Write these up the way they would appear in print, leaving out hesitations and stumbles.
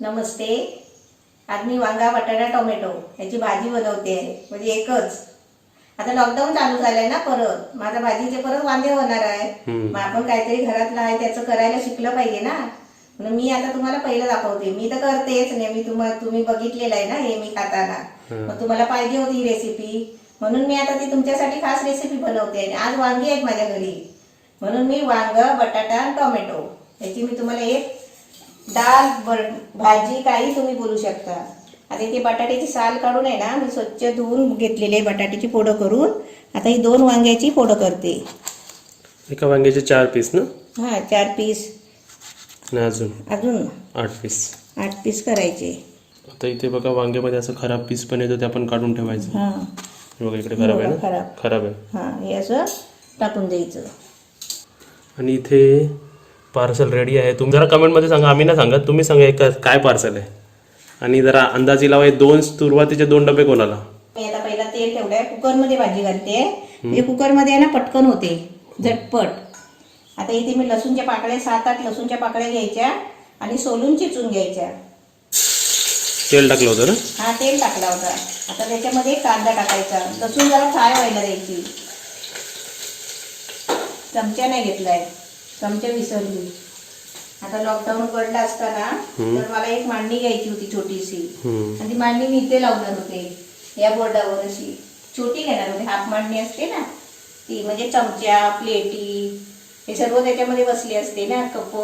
नमस्ते. आज मी वांगा बटाटा टोमॅटो याची भाजी बनवते आहे. म्हणजे एकच. आता लॉकडाऊन चालू झालंय ना, परत माझ्या भाजीचे परत वांगे होणार आहे. मग आपण काहीतरी घरातलं आहे त्याचं करायला शिकलं पाहिजे ना. म्हणून मी आता तुम्हाला पहिलं दाखवते. मी तर करतेच नेहमी, तुम्ही बघितलेलं आहे ना हे मी खाताना. मग तुम्हाला पाहिजे होती ही रेसिपी, म्हणून मी आता ती तुमच्यासाठी खास रेसिपी बनवते. आज वांगी आहेत माझ्या घरी, म्हणून मी वांग बटाटा टोमॅटो याची मी तुम्हाला एक डाळ भाजी काही तुम्ही बोलू शकता. आता इथे बटाट्याची साल काढून आहे ना, मी स्वच्छ धुवून घेतलेली आहे बटाट्याची फोडं करून. आता ही 2 वांग्याची फोडं करते. एका वांग्याचे 4 पीस ना? हा 4 पीस. अजून 8 पीस. 8 पीस करायचे. आता इथे बघा वांग्यामध्ये असं खराब पीस पण येतो, ते आपण काढून ठेवायचं. हा बघा इकडे खराब आहे ना? खराब आहे. हा हे असं टाकून द्यायचं. आणि इथे पार्सल रेडी आहे. तुम्ही जरा कमेंटमध्ये सांगा, आम्ही ना सांगत, तुम्ही सांगा काय पार्सल आहे. आणि जरा अंदाजी लावा, सुरुवातीचे 2 डबे कोणाला. मी आता पहिला तेल ठेवलंय, कुकरमध्ये भाजी घालते. म्हणजे कुकरमध्ये ना पटकन होते, झटपट. आता इथे मी लसूणच्या पाकळ्या 7-8 लसूणच्या पाकळ्या घ्यायच्या आणि सोलून चिचून घ्यायच्या. तेल टाकलं होतं ना? हा तेल टाकला होता. आता त्याच्यामध्ये कांदा टाकायचा. लसूण जरा फ्राय व्हायला द्यायची. चमचा नाही घेतलाय, चमचा विसरली. आता लॉकडाऊन उघडला असताना तर मला एक मांडणी घ्यायची होती छोटीशी, आणि ती मांडणी मी इथे लावणार होते या बोर्डावर. अशी छोटी घेणार होते, हाफ मांडणी असते ना ती. म्हणजे चमचा प्लेटी हे सर्व त्याच्यामध्ये बसले असते ना, कप.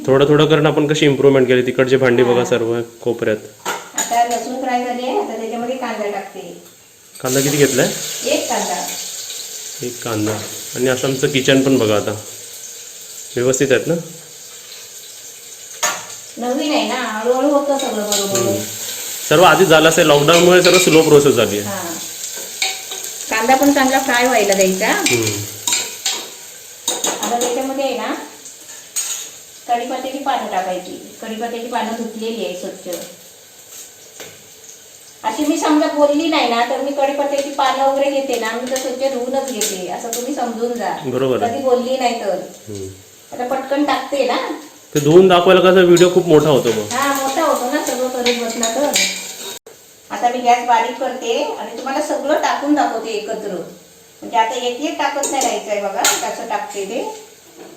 थोडं थोडं करून आपण कशी इम्प्रूव्हमेंट केली. तिकडची भांडी बघा सर्व कोपऱ्यात. आता लसूण फ्राय झाले. आता त्याच्यामध्ये कांदा टाकते. कांदा किती घेतलाय? 1 कांदा. 1 कांदा. आणि असं आमचं किचन पण बघा आता व्यवस्थित आहेत ना? नवीन आहे ना, हळूहळू होतं सगळं बरोबर. सर्व आधीच झालं असेल, लॉकडाऊनमुळे सर्व स्लो प्रोसेस झाली आहे. कांदा पण चांगला फ्राय व्हायला द्यायचा. आता त्याच्यामध्ये आहे ना कढीपत्त्याची पानं टाकायची. कढीपत्त्याची पानं धुतलेली आहे स्वच्छ. अशी मी समजा बोलली नाही ना, तर मी कढीपत्त्याची पानं वगैरे घेते ना, मी तर स्वच्छ धुवूनच घेते, असं तुम्ही समजून जा. बरोबर. कधी बोलली नाही तर. आता पटकन टाकते ना. ते धुवून दाखवायला कसं व्हिडिओ खूप मोठा होतो मग. हा मोठा होतो ना सगळं करत बसला तर. आता मी गॅस बारीक करते आणि तुम्हाला सगळं टाकून दाखवते एकत्र. म्हणजे आता एक टाकत नाही राहायचं आहे बघा, कसं टाकते ते.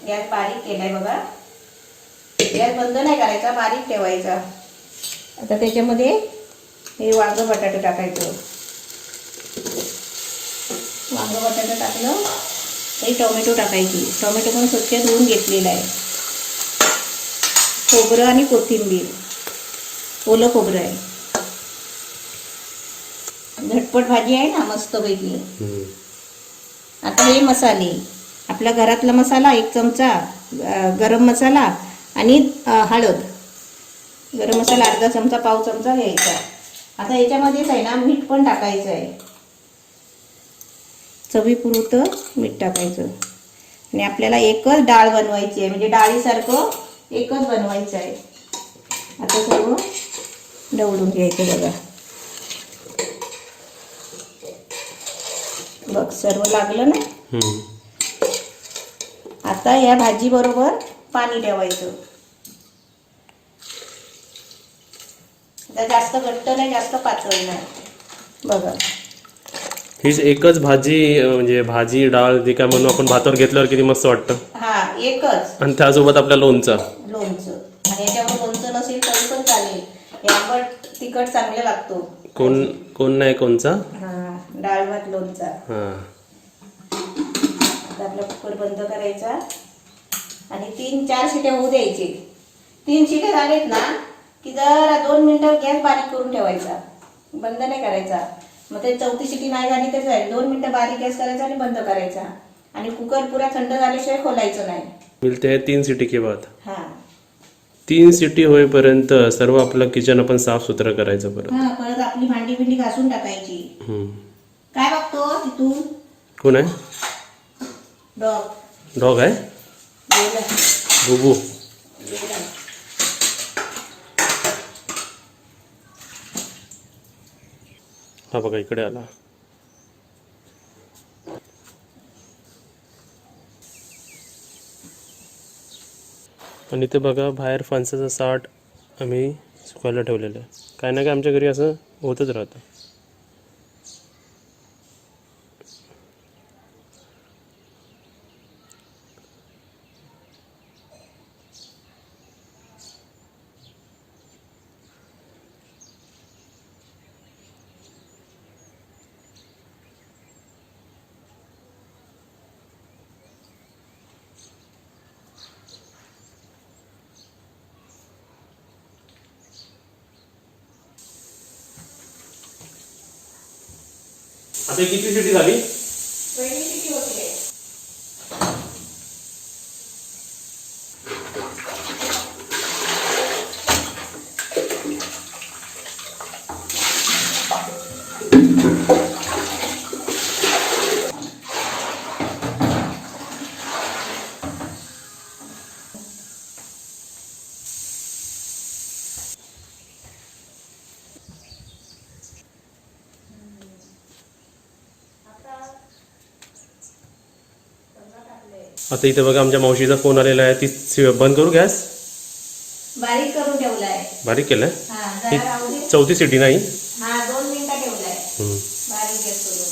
गॅस बारीक केलाय बघा. गॅस बंद नाही करायचा, बारीक ठेवायचा. आता त्याच्यामध्ये हे वांग बटाटा टाकायचं. वांग बटाटा टाकलं. हे टोमॅटो टाकायची. टोमॅटो पण स्वच्छ धुवून घेतलेला आहे. खोबरं आणि कोथिंबीर, ओलं खोबरं आहे. झटपट भाजी आहे ना मस्तपैकी. आता हे मसाले, आपल्या घरातला मसाला 1 चमचा, गरम मसाला आणि हळद. गरम मसाला अर्धा चमचा, पाव चमचा घ्यायचा. आता याच्यामध्येच आहे ना मीठ पण टाकायचं आहे. चवीपुरतं मीठ टाकायचं. आणि आपल्याला एकच डाळ बनवायची आहे, म्हणजे डाळीसारखं एकच बनवायचं आहे. आता सर्व ढवळून घ्यायचं बघा. बघ सर्व लागलं ना. आता या भाजी बरोबर पाणी ठेवायचं. जास्त घट्ट नाही, जास्त पातळ नाही. बघा हीच एकच भाजी, म्हणजे भाजी डाळ जे काय म्हणून आपण भातावर घेतल्यावर किती मस्त वाटतं. हा एकच. आणि त्यासोबत आपल्या लोणचं. आणि याच्यावर लोणचं नसेल तरी पण चालेल. आंबट तिखट चांगलं लागतो. कोण नाही कोणचा. डाळ भात लोणचा. आता आपला कुकर बंद करायचा आणि 3-4 शिट्या होऊ द्यायचे. 3 शिट्या झालेत ना की जरा 2 मिनिटं गॅस बारीक करून ठेवायचा, बंद नाही करायचा. मग ते 4थी शिटी नाही झाली तर जाईल. 2 मिनिटं बारीक गॅस करायचा आणि बंद करायचा. आणि कुकर पुरा थंड झाल्याशिवाय खोलायचं नाही. मिळते है 3 सीटी के बाद. 3 सीटी होईपर्यंत सर्व आपलं किचन आपण साफ सुथरं करायचं परत. परत आपली भांडी बिंडी घासून टाकायची. काय बघतो तिथून? कोण आहे? डॉग आहे. बुबू. हा बघा इकडे आला. आणि ते बघा बाहेर फणसाचा साठ आम्ही सुकायला ठेवलेलं आहे. काय ना काय आमच्या घरी असं होतच राहतं. आता किती सिटी झाली? पहिली किती होते? आता इथे बघा आमच्या मावशीचा फोन आलेला आहे. ती बंद करू गॅस? बारीक करून ठेवलाय. बारीक केलाय. हा जरा राहू दे. चौथी सिटी नाही. हा 2 मिनिटं ठेवलाय बारीक गॅस करून.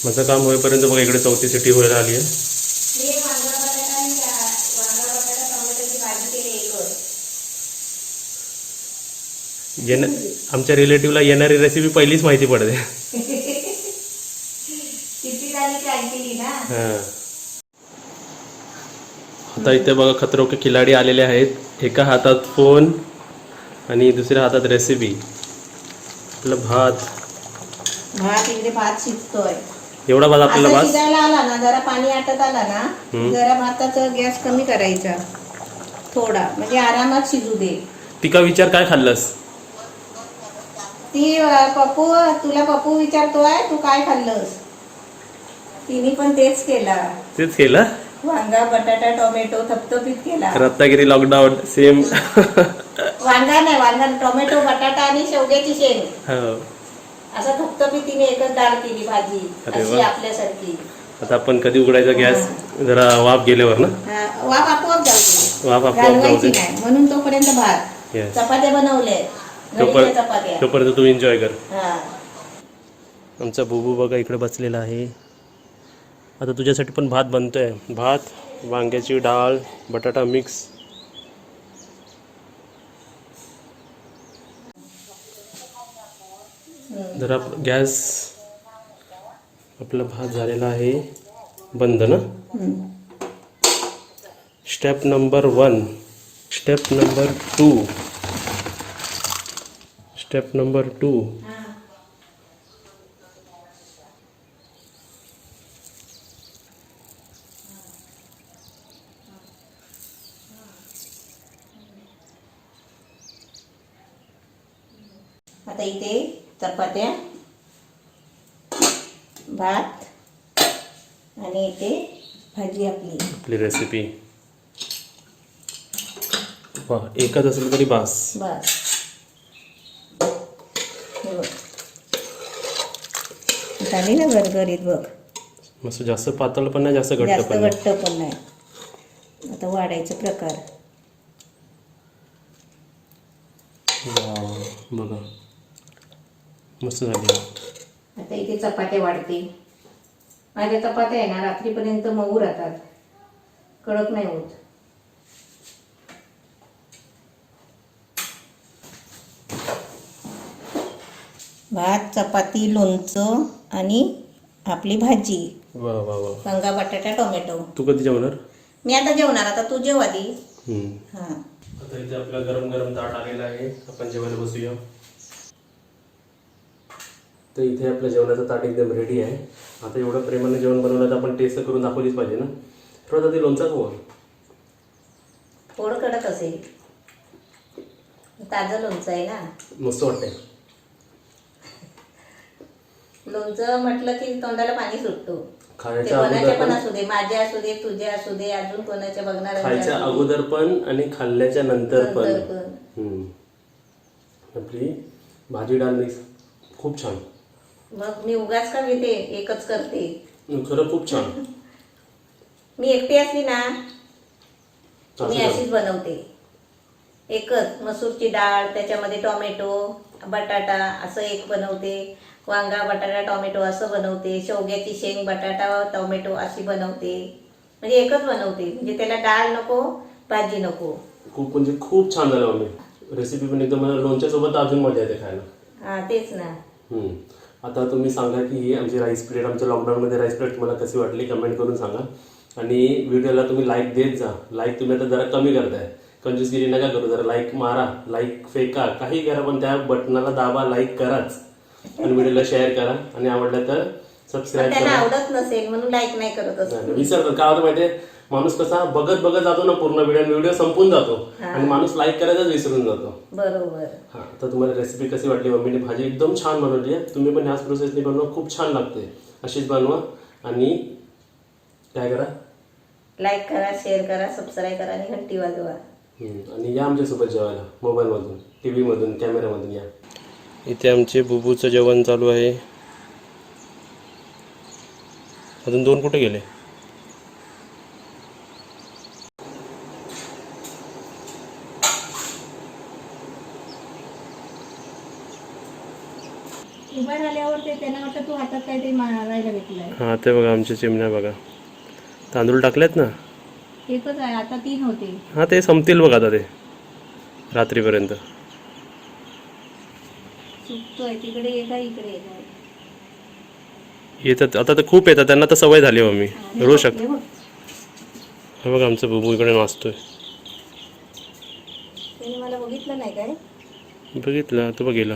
माझं काम होईपर्यंत बघा इकडे चौथी सिटी व्हायला आली आहे. हे वांगा बटाटा आणि वांगा बटाटा टोमॅटोची भाजी केली एकच. आमच्या रिलेटिव्हला येणारी रेसिपी पहिलीच माहिती पडते. किती झाली काय केली ना. हां. आता इथे बघा खतरो के खिलाडी आलेले आहेत. एका हातात फोन आणि दुसऱ्या हातात रेसिपी. आपलं भात इकडे भात शिजतोय. एवढा भात आपल्याला आता भात शिजायला आला ना, जरा पाणी आटत आला ना, जरा भाताचा गॅस कमी करायचा थोडा, म्हणजे आरामात शिजू दे. तिका विचार काय खाल्लंस? ती तुला पप्पू विचारतोय तू काय खाल्लंस. तिने पण तेच केलं. वांगा बटाटा टोमॅटो थपथपीत केला. Ratnagiri lockdown same. वांगा नाही, वांगा टोमॅटो बटाटा आणि शेवग्याची शेंग हो. असं थपथपीत तिने एकच डाळ केली भाजी अशी आपल्यासारखी. आता आपण कधी उघडायचा गॅस? जरा वाफ गेल्यावर ना. वाफ आपोआप जाऊ वाफ आपोआप घालवायची नाही, म्हणून तोपर्यंत भात. चपात्या बनवले चपात्या. तोपर्यंत तू एन्जॉय कर. हा. आमचा बुबू बघा इकडे बसलेला आहे. आता तुझ्यासाठी पण भात बनतोय. भात, वांग्याची डाळ, बटाटा मिक्स. जरा गॅस आपला भात झालेला आहे बंद ना. Step number 1, step number 2, step number 2. आता इथे चपात्या, भात आणि इथे भाजी आपली रेसिपी. वा, एकच असेल तरी बास. बस. झाली ना गरगरीत बघ. मस्त जास्त पातळ पण नाही, जास्त घट्ट पण नाही. आता वाढायचा प्रकार. बघा मस्त झाली. आता इथे चपात्या वाढते. माझ्या चपात्या आहे ना रात्रीपर्यंत मऊ राहतात, कडक नाही होत. भात, चपाती, लोणचं आणि आपली भाजी. वा वा वा. वांगा बटाटा टोमॅटो. तू कधी जेवणार? मी आता जेवणार. आता तू जेव आधी. हा. आता इथे आपला गरम गरम ताट आलेला आहे. आपण जेवायला बसूया. तर इथे आपल्या जेवणाचं ताट एकदम रेडी आहे. आता एवढं प्रेमाने जेवण बनवलं तर आपण टेस्ट करून दाखवलीच पाहिजे ना. थोडं ते लोणचं खाऊ. थोडं कडक असेल, ताजं लोणचं आहे ना. मस्त वाटतंय. लोणचं म्हटलं की तोंडाला पाणी सुटतो. खायच्या कोणाच्या पण अगोदर असू दे, माझ्या असू दे, तुझ्या असू दे, अजून कोणाच्या बघणार. खायच्या अगोदर पण आणि खाल्ल्याच्या नंतर पण. आपली भाजी डाळ मिक्स खूप छान. मग मी उगाच का घेते, एकच करते. खरं खूप छान. मी एकटी असली ना मी अशीच बनवते. एकच मसूरची डाळ, त्याच्यामध्ये टोमॅटो, बटाटा असं एक बनवते, वांगा बटाटा टोमॅटो असं बनवते, शेवग्याची शेंग बटाटा टोमॅटो अशी बनवते. म्हणजे एकच बनवते, म्हणजे त्याला डाळ नको, भाजी नको. खूप म्हणजे खूप छान झालं मम्मी. रेसिपी पण एकदम लोणच्या सोबत अजून मजा येते खायला. हा तेच ना. आता तुम्ही सांगा की ही आमची राईस प्लेट, आमच्या लॉकडाऊनमध्ये राईस प्लेट तुम्हाला कशी वाटली कमेंट करून सांगा. आणि व्हिडिओला तुम्ही लाईक देत जा. लाईक तुम्ही आता जरा कमी करताय, कंजूसगिरी नका करू. जरा लाईक मारा, लाईक फेका, काही करा, पण त्या बटनाला दाबा, लाईक कराच. आणि व्हिडिओला शेअर करा. आणि आवडलं तर सबस्क्राईब त्यांना करा. आवडत नसेल म्हणून लाईक नाही करत असत. विसरतो का होतं माहितीये, माणूस कसा बघत बघत जातो ना पूर्ण व्हिडिओ संपून जातो आणि माणूस लाईक करायचाच विसरून जातो. बरोबर. हा, तर तुम्हाला रेसिपी कशी वाटली? मम्मीने भाजी एकदम छान बनवली आहे. तुम्ही पण ह्याच प्रोसेसने बनवा, खूप छान लागते. अशीच बनवा आणि काय करा, लाईक करा, शेअर करा, सबस्क्राईब करा आणि घंटी वाजवा. आणि या आमच्यासोबत जेवायला, मोबाईलमधून, टी व्हीमधून, कॅमेऱ्यामधून या. इथे आमचे बुबूचं जेवण चालू आहे. अजून 2 कुठे गेले? उभा झाल्यावर ते त्यांना वाटतं तू हातात काहीतरी मारायला भेटलाय. हा, ते बघा आमच्या चिमण्या बघा. तांदूळ टाकलेत ना. एकच आहे, आता 3 होते. हा, ते संपतील बघा आता ते रात्रीपर्यंत. चुकतोय, तिकडे येता इकडे येता. येतात आता, तर खूप येतात, त्यांना तर सवय झाली मम्मी, रोज शकतो. हा बघा आमचं बुबू इकडे नाचतोय. त्याने मला बघितलं नाही काय? बघितलं, तो बघ गेला.